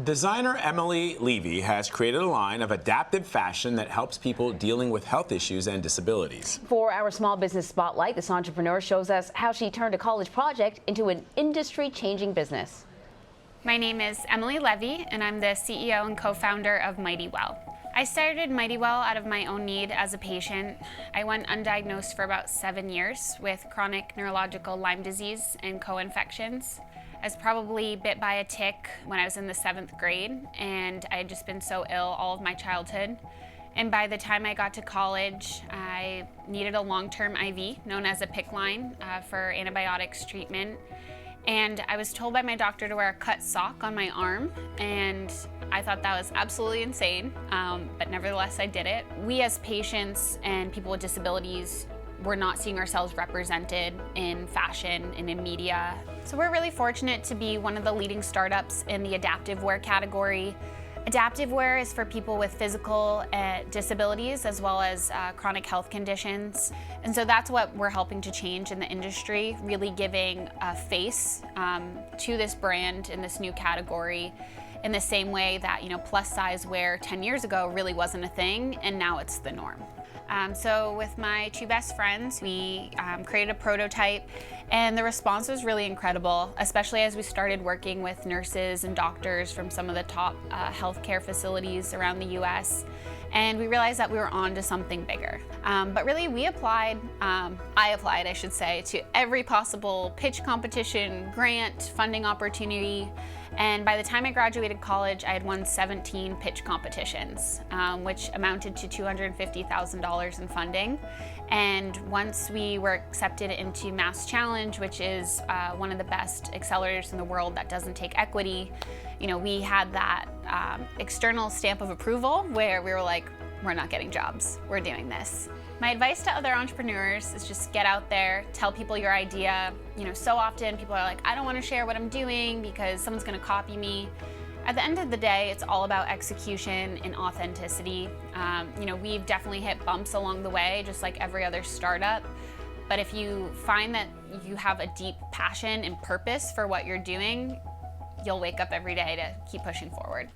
Designer Emily Levy has created a line of adaptive fashion that helps people dealing with health issues and disabilities. For our Small Business Spotlight, this entrepreneur shows us how she turned a college project into an industry-changing business. My name is Emily Levy, and I'm the CEO and co-founder of Mighty Well. I started Mighty Well out of my own need as a patient. I went undiagnosed for about 7 years with chronic neurological Lyme disease and co-infections. I was probably bit by a tick when I was in the 7th grade, and I had just been so ill all of my childhood. And by the time I got to college, I needed a long-term IV, known as a PICC line, for antibiotics treatment. And I was told by my doctor to wear a cut sock on my arm, and I thought that was absolutely insane, but nevertheless I did it. We as patients and people with disabilities, we're not seeing ourselves represented in fashion and in media. So we're really fortunate to be one of the leading startups in the adaptive wear category. Adaptive wear is for people with physical disabilities as well as chronic health conditions. And so that's what we're helping to change in the industry, really giving a face to this brand in this new category in the same way that, plus size wear 10 years ago really wasn't a thing, and now it's the norm. So with my two best friends, we created a prototype, and the response was really incredible, especially as we started working with nurses and doctors from some of the top healthcare facilities around the US. And we realized that we were on to something bigger. But really I applied, I should say, to every possible pitch competition, grant, funding opportunity. And by the time I graduated college, I had won 17 pitch competitions, which amounted to $250,000 in funding. And once we were accepted into Mass Challenge, which is one of the best accelerators in the world that doesn't take equity, we had that external stamp of approval where we were like, we're not getting jobs, we're doing this. My advice to other entrepreneurs is just get out there, tell people your idea. So often people are like, I don't want to share what I'm doing because someone's going to copy me. At the end of the day, it's all about execution and authenticity. We've definitely hit bumps along the way, just like every other startup. But if you find that you have a deep passion and purpose for what you're doing, you'll wake up every day to keep pushing forward.